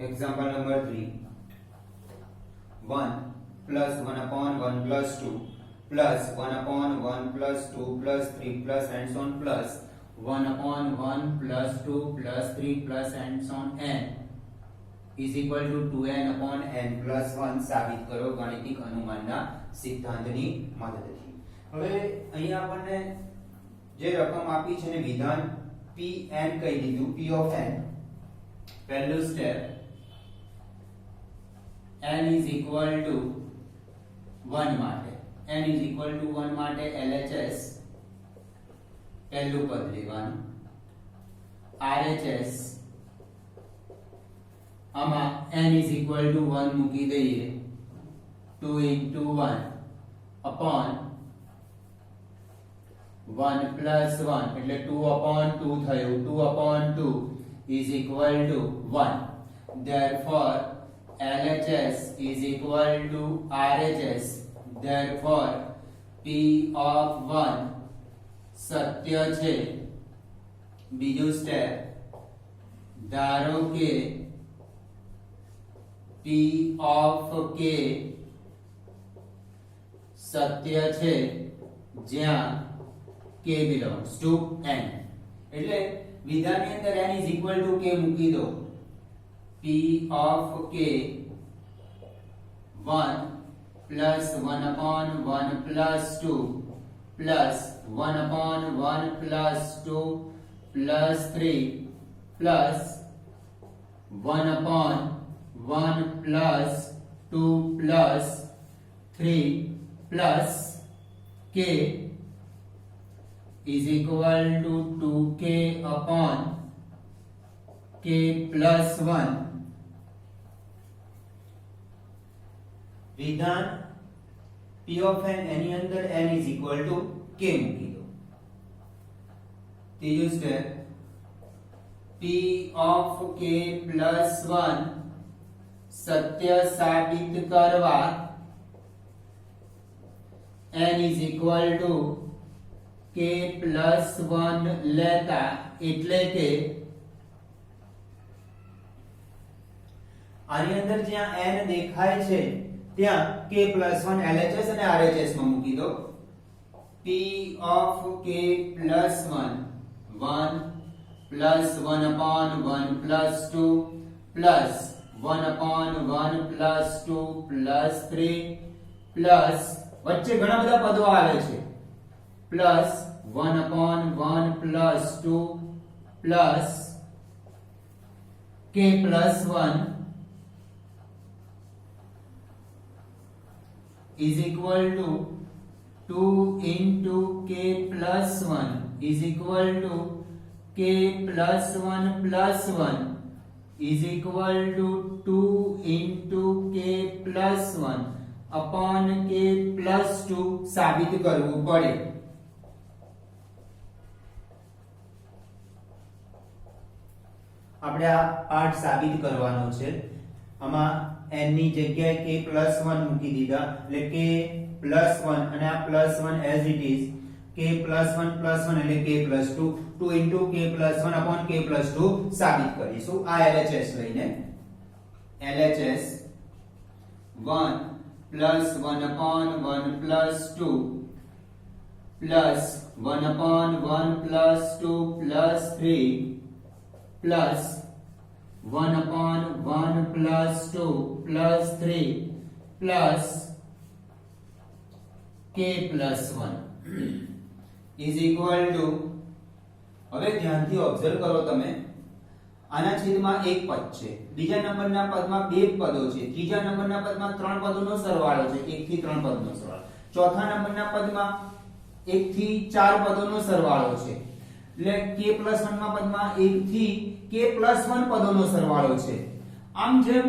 Example number 3. 1 plus 1 upon 1 plus 2 plus 1 upon 1 plus 2 plus 3 plus and so on plus 1 upon 1 plus 2 plus 3 plus and so on n is equal to 2n upon n plus 1 સાબિત કરો ગાણિતિક અનુમાનના સિદ્ધાંતની મદદથી. હવે અહીંયા આપણને જે રકમ આપી છે ને વિધાન pn કહી દીધું, p of n. પહેલું step n is equal to 1 માટે, n is equal to 1 માટે LHS પહેલું પદ લેવાનું, RHS આમાં n is equal to 1 મૂકી દઈએ, 2 into 1 upon 1 plus 1 એટલે 2 upon 2 થયું, 2 upon 2 is equal to 1. Therefore LHS is equal to RHS. Therefore P of 1 સત્ય છે. બીજું સ્ટેપ, ધારો કે P of K સત્ય છે જ્યાં K belongs to n. એટલે વિધાનની અંદર n is equal to K મૂકી દો. P of K 1 plus 1 upon 1 plus 2 plus 1 upon 1 plus 2 plus 3 plus 1 upon 1 plus 2 plus 3 plus K is equal to 2K upon K plus 1. વિધાન P of n એની અંદર n is equal to K મૂકી દો. ત્રીજું step, P of K plus 1 સત્ય સાબિત કરવા n is equal to K plus 1 લેતા, એટલે કે આની અંદર જ્યાં n દેખાય છે ત્યાં K plus 1 LHS અને RHS માં મૂકી દો. P of K plus 1 1 plus 1 upon 1 plus 2 plus 1 upon 1 plus 2 plus 3 plus વચ્ચે ઘણા બધા પદો આવે છે plus 1 upon 1 plus 2 plus K plus 1 is equal to 2 into K plus 1 is equal to K plus 1 plus 1 is equal to 2 into K plus 1 upon K plus 2 સાબિત કરવું પડે. આપણે આ પાર્ટ સાબિત કરવાનો છે. આમાં n ની જગ્યાએ K plus 1 મૂકી દીધા, એટલે K plus 1 અને આ plus 1 as it is, K plus 1 એટલે K plus 2 2 into K plus 1 upon K plus 2 સાબિત કરીશું. આ LHS લઈને LHS 1 plus 1 upon 1 plus 2 plus 1 upon 1 plus 2 plus 3 plus 1 upon 1 plus 2 plus 3 plus K plus 1 is equal to, હવે ધ્યાનથી observe કરો તમે, આના છેદમાં એક પદ છે, બીજા નંબરના પદમાં બે પદો છે, ત્રીજા નંબરના પદમાં ત્રણ પદોનો સરવાળો છે, 1 થી 3 પદનો સરવાળો, ચોથા નંબરના પદમાં 1 થી 4 પદોનો સરવાળો છે, એટલે K plus 1 ના પદમાં 1 થી K plus 1 પદોનો સરવાળો છે. આમ જેમ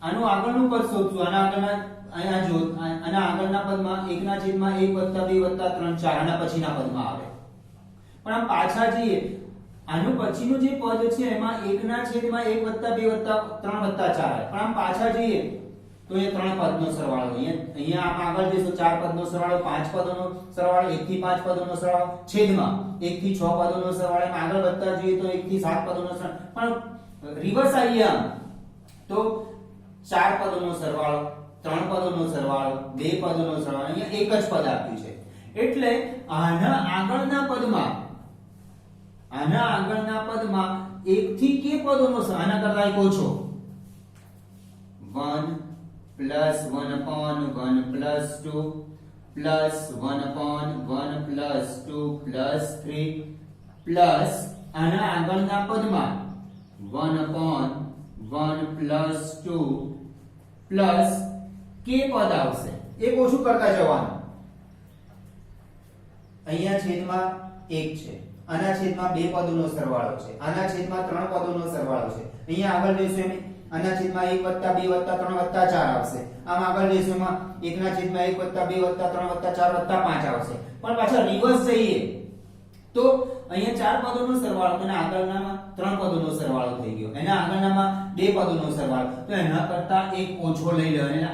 આનું આગળનું પદ શોધશું, આના આગળના અહીંયા જો આના આગળના પદમાં 1 ના છેદમાં 1 + 2 + 3 4 આના પછીના પદમાં આવે. પણ આમ પાછા જઈએ, આનું પછીનું જે પદ છે એમાં 1 ના છેદમાં 1 + 2 + 3 + 4 આવે. પણ આમ પાછા જઈએ તો એ 3 પદનો સરવાળો, અહીંયા આમ આગળ જઈશું 4 પદનો સરવાળો, 5 પદોનો સરવાળો, 1 થી 5 પદોનો સરવાળો, છેદમાં 1 થી 6 પદોનો સરવાળો, આગળ વધતા જઈએ તો 1 થી 7 પદોનો સરવાળો. પણ રિવર્સ આવીએ આમ તો 4 પદોનો સરવાળો, 3 પદોનો સરવાળો, 2 પદોનો સરવાળો, અહીંયા એક જ પદ આપ્યું છે એટલે આના આગળના પદમાં 1 થી કે પદોનો આના કરતા એક ઓછો 1 plus 1 upon 1 plus 2 plus 1 upon 1 plus 2 plus 3 plus આના આગળના પદમાં 1 upon 1 plus 2 plus કે પદ આવશે, એક ઓછું કરતા જવાનું. અહીંયા છેદમાં 1 છે, આના છેદમાં 2 પદોનો સરવાળો છે, આના છેદમાં 3 પદોનો સરવાળો છે. અહીંયા આગળ જઈશું એમ આના છેદમાં 1 + 2 + 3 + 4 આવશે. આમ આગળ જઈશું એમાં 1 ના છેદમાં 1 + 2 + 3 + 4 + 5 આવશે. પણ પાછા રિવર્સ જઈએ તો અહીંયા 4 પદોનો સરવાળો અને આગળનામાં 3 પદોનો સરવાળો થઈ ગયો, એના આગળનામાં 2 પદોનો સરવાળો, તો એના કરતા એક ઓછો લઈ લેવાનો.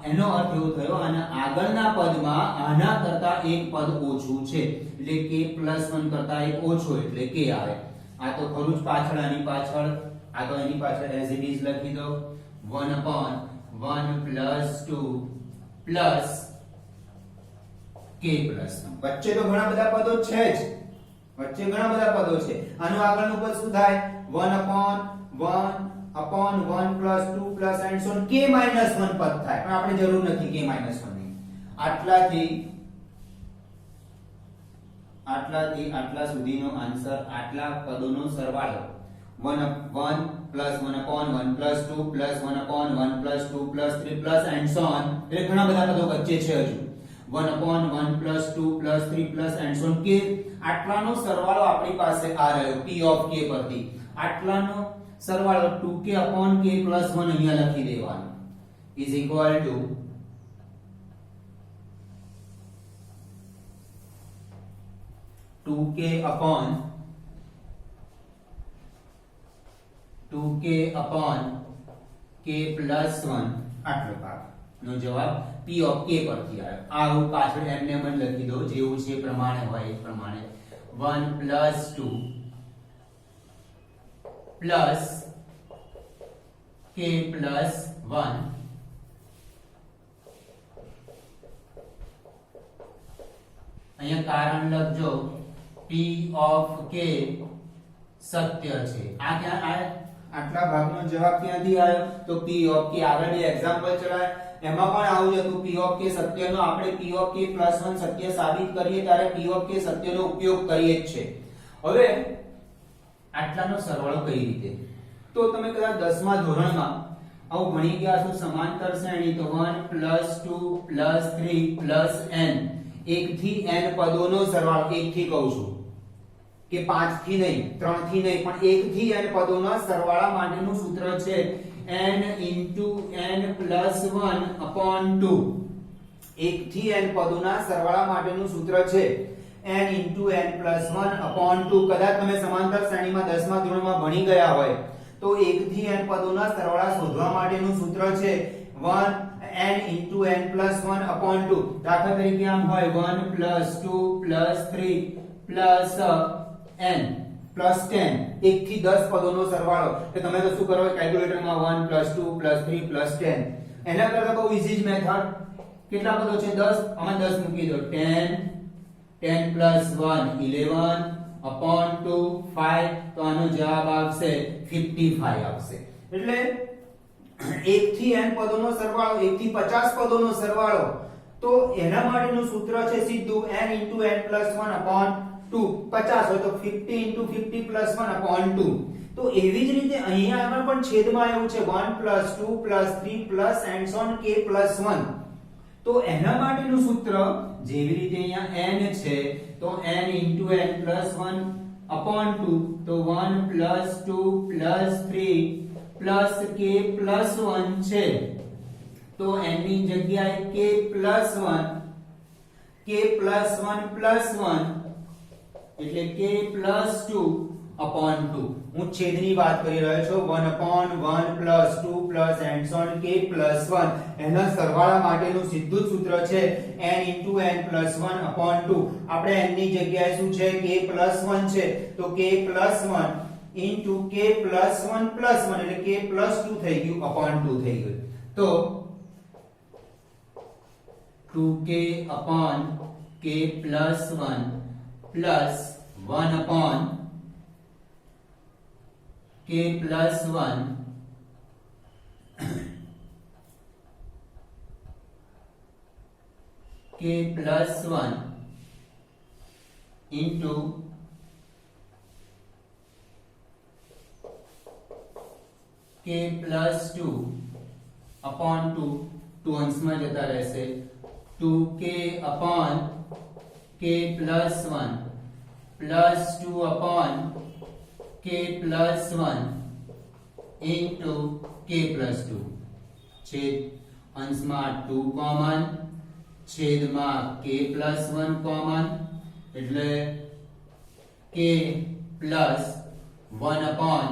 એનો અર્થ એવો થયો આના આગળના પદમાં આના કરતા એક પદ ઓછું છે એટલે k + 1 કરતા એક ઓછો એટલે k આવે. આ તો ખરું જ પાછળ આની પાછળ આ તો એની પાછળ એઝ ઇટ ઇઝ લખી દો 1 upon 1 plus 2 plus k plus 1. વચ્ચે તો ઘણા બધા પદો છે જ, વચ્ચે ઘણા બધા પદો છે. આનું આગળનું પદ શું થાય 1 upon 1 plus 2 plus and so on k minus 1 પદ થાય, પણ આપણે જરૂર નથી k minus 1 ની. આટલાથી આટલા સુધીનો આન્સર આટલા પદોનો સરવાળો 1 plus 1 upon 1 plus 2 plus 1 upon 1 plus 2 plus 3 plus and so on. એટલે ઘણા બધા પદો વચ્ચે છે હજુ 1 upon 1 plus 2 plus 3 plus and so on. કે આટલાનો સરવાળો આપણી પાસે આ રહ્યો p of k પરથી. આટલાનો સરવાળો 2k upon k plus 1 અહીંયા લખી દેવાનો is equal to 2k upon k plus 1 આટલો ભાગ નો જવાબ p of k પરથી આવ્યો. આ હું પાછળ એમને એમ લખી દઉં જેવું છે પ્રમાણે હોય એ પ્રમાણે 1 plus 2 plus k plus 1 અહીંયા કારણ લખજો p of k સત્ય છે. આ ક્યાં આયા આટલા ભાગનો જવાબ ક્યાંથી આવ્યો તો p of k. આગળ બે એક્ઝામ્પલ ચલાય એમાં પણ આવું જ હતું. p of k સત્યનો આપણે p of k plus 1 સત્ય સાબિત કરીએ ત્યારે p of k સત્યનો ઉપયોગ કરીએ જ છે. હવે આટલાનો સરવાળો કઈ રીતે તો તમે કદાચ 10મા ધોરણમાં આવું ભણી ગયા છો સમાંતર શ્રેણી તો 1 plus 2 plus 3 plus n 1 થી n પદોનો સરવાળો 1 થી કહું છું કે 5 થી નહીં 3 થી નહીં પણ 1 થી n પદોના સરવાળા માટેનું સૂત્ર છે n into n plus 1 upon 2. 1 થી n પદોના સરવાળા માટેનું સૂત્ર છે n into n plus 1 upon 2. કદાચ તમે સમાંતર શ્રેણીમાં 10મા ધોરણમાં ભણી ગયા હોય તો 1 થી n પદોના સરવાળા શોધવા માટેનું સૂત્ર છે 1 n into n plus 1 upon 2. દાખલા તરીકે આમ હોય 1 plus 2 plus 3 plus n plus 10 1 થી 10 પદોનો સરવાળો. તો તમે તો શું કરો કેલ્ક્યુલેટરમાં 1 plus 2 plus 3 plus 10. એના કરતા બહુ ઈઝી જ મેથડ. કેટલા પદો છે 10 આમાં 10 મૂકી દો 10 plus 1 11 upon 2 5. તો આનો જવાબ આવશે 55 આવશે. એટલે 1 થી n પદોનો સરવાળો 1 થી 50 પદોનો સરવાળો તો એના માટેનું સૂત્ર છે સીધું n into n plus 1 upon 2. 50 હોય તો 50 into 50 plus 1 upon 2. તો એવી જ રીતે અહીંયા આગળ પણ છેદમાં એવું છે 1 plus 2 plus 3 plus and so on k plus 1. તો એના માટેનું સૂત્ર જેવી રીતે અહીંયા n છે તો n into n plus 1 upon 2 તો 1 plus 2 plus 3 plus k plus 1 છે તો n ની જગ્યાએ k plus 1 plus 1 એટલે k plus 2 upon 2. હું છેદની વાત કરી રહ્યો છું 1 upon 1 plus 2 plus and so on k plus 1. એના સરવાળા માટેનું સીધું જ સૂત્ર છે n into n plus 1 upon 2. આપણે n ની જગ્યાએ શું છે k plus 1 છે તો k plus 1 into k plus 1 એટલે k plus 2 થઈ ગયું upon 2 થઈ ગયું. તો 2k upon k plus 1 plus 1 upon k plus 1 k plus 1 into k plus 2 upon 2 2 अंशમાં જતા રહેશે 2k upon k plus 1 plus 2 upon k plus 1 into k plus 2 છેદ અંશમાં 2 કોમન છેદમાં k plus 1 કોમન એટલે k plus 1 upon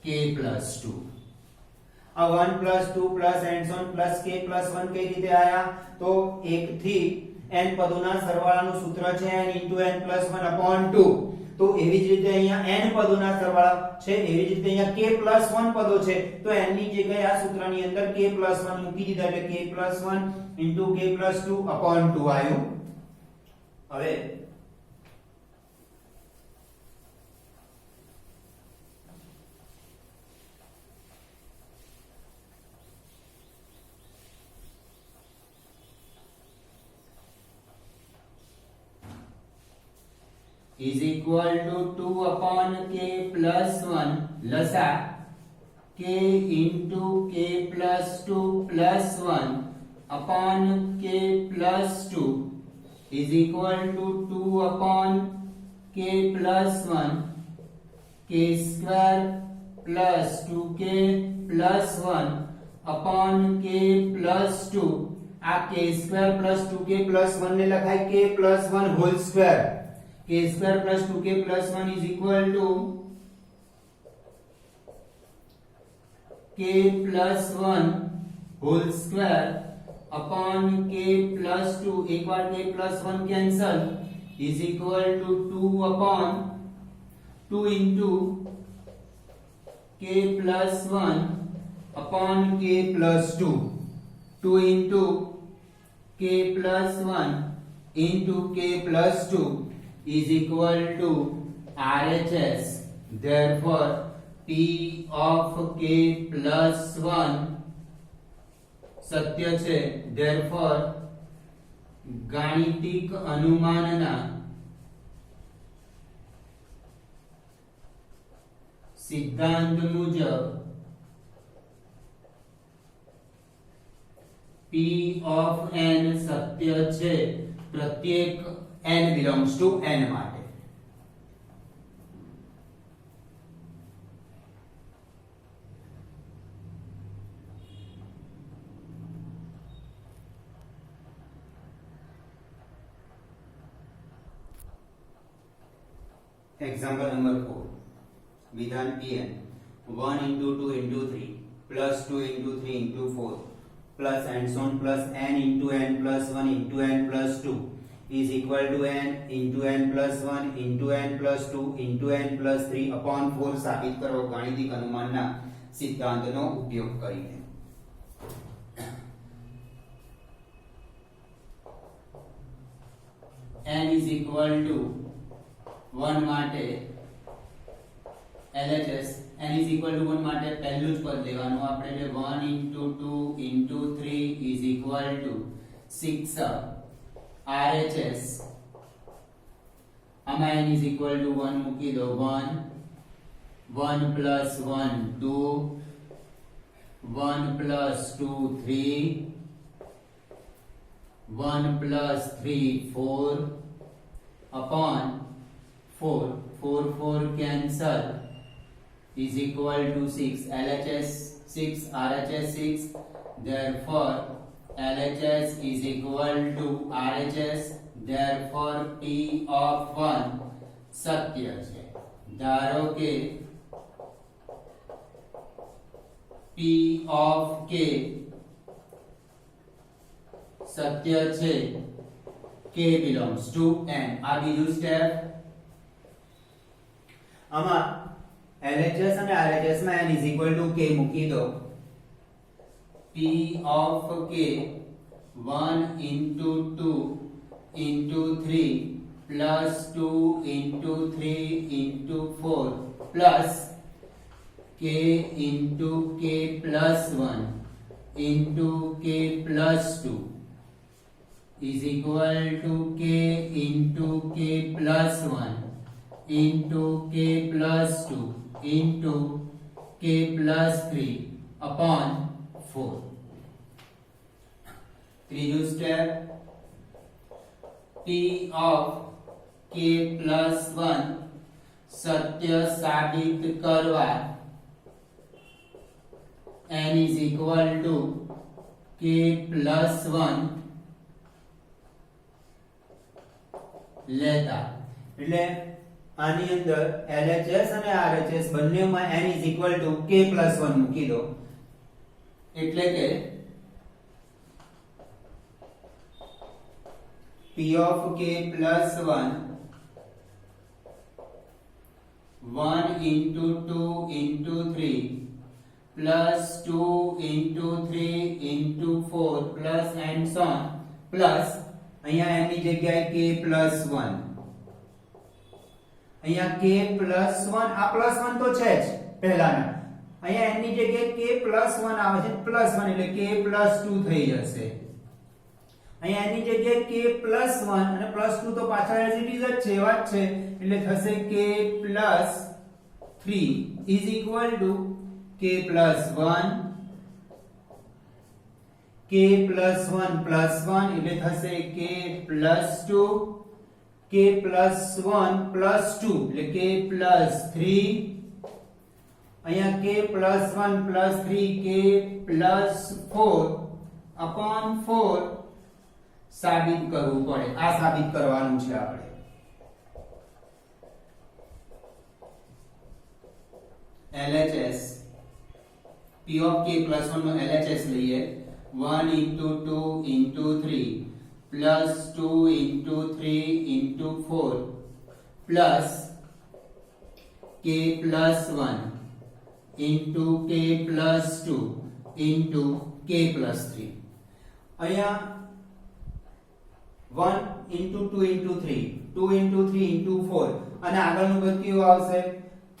k plus 2 આ 1 plus 2 plus and so on plus k plus 1 કઈ રીતે આયા તો 1 થી n પદોના સરવાળાનું સૂત્ર છે n into n plus 1 upon 2 તો એવી જ રીતે અહીંયા n પદોના સરવાળા છે એવી જ રીતે અહીંયા k plus 1 પદો છે તો n ની જગ્યાએ આ સૂત્રની અંદર k plus 1 મૂકી દીધા એટલે k plus 1 into k plus 2 upon 2 આવ્યું હવે is equal to 2 upon k plus 1 lasa k into k plus 2 plus 1 upon k plus 2 is equal to 2 upon k plus 1 k square plus 2k plus 1 upon k plus 2 આ k square plus 2k plus 1 ને લખાય k plus 1 whole square k square plus 2k plus 1 is equal to k plus 1 whole square upon k plus 2 एक बार k plus 1 cancel is equal to 2 upon 2 into k plus 1 upon k plus 2 2 into k plus 1 into k plus 2 is equal to RHS. Therefore, P of k plus 1 सत्य છે. Therefore, ગાણિતિક અનુમાનના સિદ્ધાંત મુજબ P of n સત્ય છે પ્રત્યેક n belongs to n માટે Example number 4 विधान Pn 1 into 2 into 3 plus 2 into 3 into 4 plus and so on plus n into n plus 1 into n plus 2 is equal to n into n plus 1 into n plus 2 into n plus 3 upon 4 સાબિત કરો ગાણિતિક અનુમાનના સિદ્ધાંતનો ઉપયોગ કરીને n is equal to 1 માટે LHS n is equal to 1 માટે પહેલું જ પદ લેવાનું આપણે એટલે 1 into 2 into 3 is equal to 6 RHS આમાં n is equal to 1 મૂકી દો 1 1 plus 1 2 1 plus 2 3 1 plus 3 4 upon 4 4 4 cancel is equal to 6 LHS 6 RHS 6 therefore LHS is equal to RHS therefore P of 1 સત્ય છે ધારો કે P of k સત્ય છે k belongs to n આ બીજું step આમાં LHS અને RHS માં n = k મૂકી દો. P of k 1 into 2 into 3 plus 2 into 3 into 4 plus k into k plus 1 into k plus 2 is equal to k into k plus 1 into k plus 2 into k plus 3 upon 4. ત્રીજું step, P of k plus 1 સત્ય સાબિત કરવા n is equal to k plus 1 લેતા. એટલે આની અંદર LHS અને RHS બંનેમાં n is equal to k plus 1 મૂકી દો. એટલે કે P of k plus 1 1 into 2 into 3 plus 2 into 3 into 4 plus and so on plus અહીંયા n ની જગ્યાએ k plus 1. અહીંયા k plus 1 આ plus 1 તો છે જ પહેલાના. અહીંયા n ની જગ્યાએ k plus 1 આવે છે plus 1 એટલે k plus 2 થઈ જશે. અહીંયા n ની જગ્યાએ k plus 1 અને plus 2 તો પાછળ એઝ ઇટ ઇઝ જ છે એવા જ છે એટલે થશે k plus 3 is equal to k plus 1 k plus 1 plus 1 એટલે થશે k plus 2 k plus 1 plus 2 એટલે k plus 3 અહીંયા k plus 1 plus 3 k plus 4 upon 4 સાબિત કરવું પડે. આ સાબિત કરવાનું છે આપણે. LHS P of k plus 1 no LHS લઈએ 1 into 2 into 3 plus 2 into 3 into 4 plus k plus 1 into k plus 2 into k plus 3. અહીંયા 1 into 2 into 3 2 into 3 into 4 અને આગળનું પદ કેવું આવશે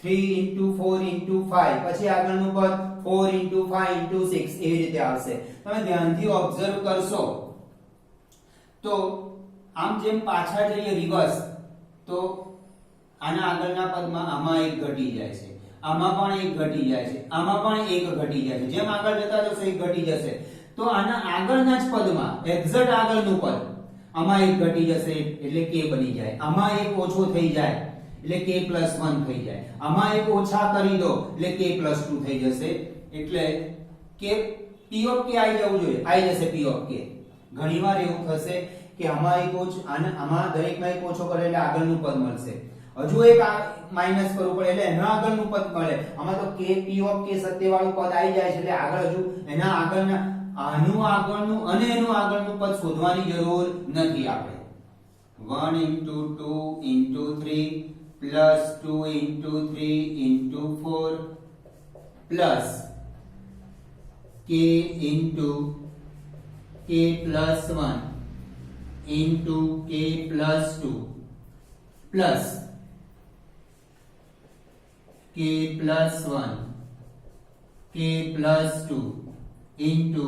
3 into 4 into 5 પછી આગળનું પદ 4 into 5 into 6 એવી રીતે આવશે. તમે ધ્યાનથી ઓબ્ઝર્વ કરશો તો આમ જેમ પાછા જઈએ રિવર્સ તો આના આગળના પદમાં આમાં એક ઘટી જાય છે, આમાં પણ એક ઘટી જાય છે, આમાં પણ એક ઘટી જાય છે. જેમ આગળ જતા જશો એક ઘટી જશે. તો આના આગળના જ પદમાં એક્ઝેક્ટ આગળનું પદ આમાં એક ઘટી જશે એટલે k બની જાય. આમાં એક ઓછો થઈ જાય એટલે k plus 1 થઈ જાય. આમાં એક ઓછા કરી દો એટલે k plus 2 થઈ જશે. એટલે k p of k આવી જવું જોઈએ, આવી જશે p of k. ઘણીવાર એવું થશે કે આમાં એક ઓછો આમાં દરેકમાં એક ઓછો કરે એટલે આગળનું પદ મળશે. હજુ એક માઈનસ કરવું પડે એટલે એના આગળનું પદ મળે. આમાં તો k p of k સત્યવાળું પદ આવી જાય છે એટલે આગળ હજુ એના આગળના આનું આગળનું અને એનું આગળનું પદ શોધવાની જરૂર નથી આપણે. 1 into 2 into 3 plus 2 into 3 into 4 plus k into k plus 1 into k plus 2 plus k plus 1 k plus 2 into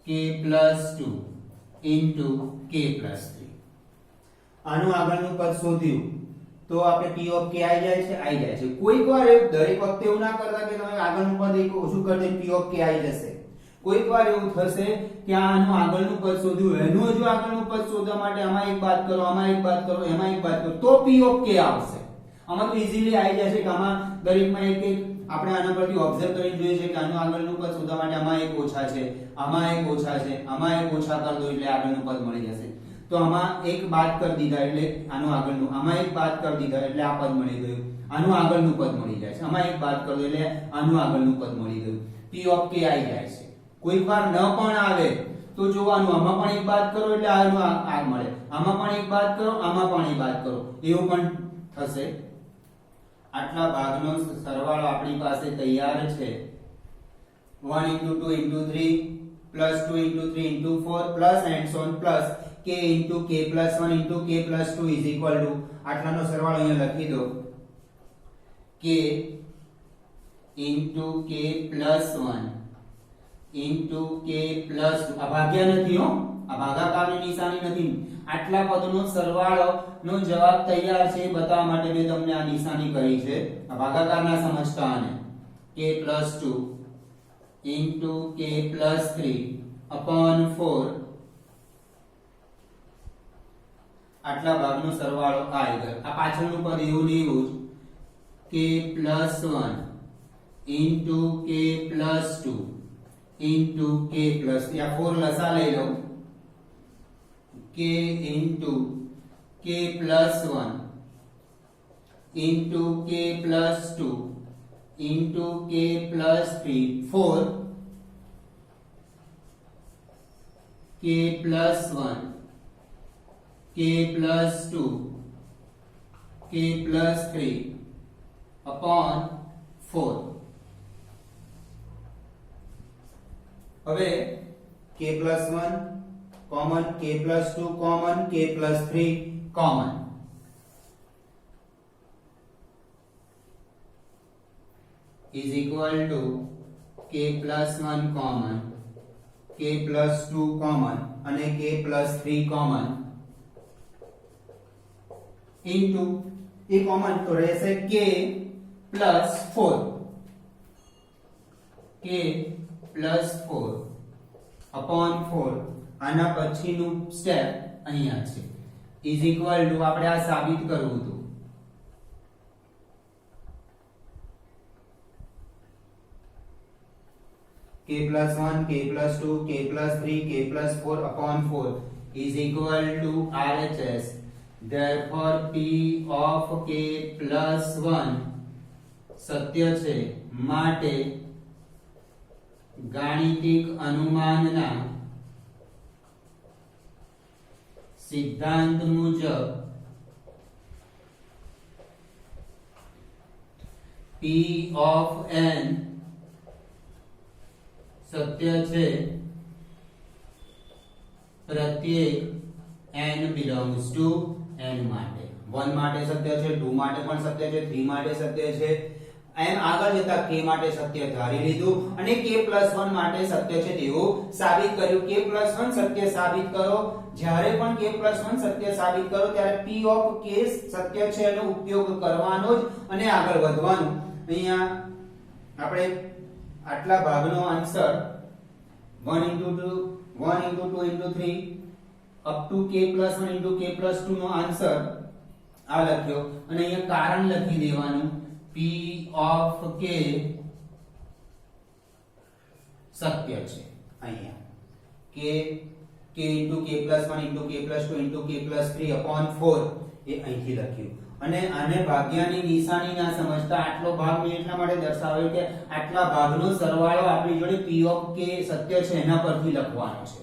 k plus 2 into k plus 3. આનું આગળનું પદ શોધ્યું તો આપણે p of k આવી જાય છે. કોઈક વાર દરેક વખતે એવું ના કરતા કે તમે આગળનું પદ એક ઓછું કરી દે p of k આવી જશે. કોઈક વાર એવું થશે કે આનું આગળનું પદ શોધ્યું એનું હજુ આગળનું પદ શોધવા માટે આમાં એક બાદ કરો, આમાં એક બાદ કરો, એમાં એક બાદ કરો તો p of k આવશે. આમાં તો ઈઝીલી આવી જાય છે કે આમાં દરેકમાં એક એક આપણે આના પરથી ઓબ્ઝર્વ કરીને જોઈએ છે કે આનું આગળનું પદ શોધવા માટે આમાં એક ઓછા છે, આમાં એક ઓછા છે, આમાં એક ઓછા કરી દો એટલે આગળનું પદ મળી જશે. તો આમાં એક બાદ કરી દીધા એટલે આનું આગળનું, આમાં એક બાદ કરી દીધા એટલે આ પદ મળી ગયું, આનું આગળનું પદ મળી જાય છે, આમાં એક બાદ કરી દો એટલે આનું આગળનું પદ મળી ગયું. p of k આવી જાય છે. કોઈક વાર ન પણ આવે તો તો જોવાનું આમાં પણ એક બાદ કરો એટલે આનું આ મળે, આમાં પણ એક બાદ કરો, આમાં પણ એક બાદ કરો, એવું પણ થશે. આટલા ભાગનો સરવાળો આપણી પાસે તૈયાર છે. 1 * 2 * 3 plus 2 * 3 * 4 plus and so on plus k * k plus 1 * k plus 2 is equal to આટલાનો સરવાળો અહીંયા લખી દો k * k plus 1 * k plus 2. આ ભાગ્યા નથી હો, આ ભાગાકારની નિશાની નથી. આટલા પદનો સરવાળો નો જવાબ તૈયાર છે એ બતાવવા માટે મેં તમને આ નિશાની કરી છે. આ ભાગાકારના સમજતા આને k plus 2 into k plus 3 upon 4 આટલા ભાગનો સરવાળો આ ગયો. આ પાછળનું પદ એવું ને એવું જ k plus 1 into k plus 2 into k plus 3. આ 4 લસા લઈ લો. k into k plus 1 into k plus 2 into k plus 3 4 k plus 1 k plus 2 k plus 3 upon 4. હવે k plus 1 common, k plus 2 common, k plus 3 common. Is equal to k plus 1 common, k plus 2 common અને k plus 3 common into એ common તો રહેશે k plus 4, k plus 4 upon 4. આના પછીનું step અહીંયા છે. is equal to આપણે આ સાબિત કરવું હતું. k plus 1 k plus 2 k plus 3 k plus 4 upon 4 is equal to RHS. Therefore p of k plus 1 સત્ય છે માટે ગાણિતિક અનુમાનના સિદ્ધાંત મુજબ p of n સત્ય છે પ્રત્યેક n belongs to n માટે. 1 માટે સત્ય છે, 2 માટે પણ સત્ય છે, 3 માટે સત્ય છે, એમ આગળ જતા k માટે સત્ય ધારી લીધું અને k plus 1 માટે સત્ય છે તેવું સાબિત કર્યું. k plus 1 સત્ય સાબિત કરો. જ્યારે પણ k plus 1 સત્ય સાબિત કરો ત્યારે p of k સત્ય છે એનો ઉપયોગ કરવાનો જ અને આગળ વધવાનું. અહીંયા આપણે આટલા ભાગનો answer 1 * 2 * 3 up to k plus 1 into k plus 2 no answer આ લખ્યો અને અહીંયા કારણ લખી દેવાનું p of k સત્ય છે. અહીંયા k into k plus 1 into k plus 2 into k plus 3 upon 4 એ અહીંથી લખ્યું. અને આને ભાગ્યાની નિશાની ના સમજતા આટલો ભાગ મેં એટલા માટે દર્શાવ્યો કે આટલા ભાગનો સરવાળો આપણી જોડે p of k સત્ય છે એના પરથી લખવાનો છે.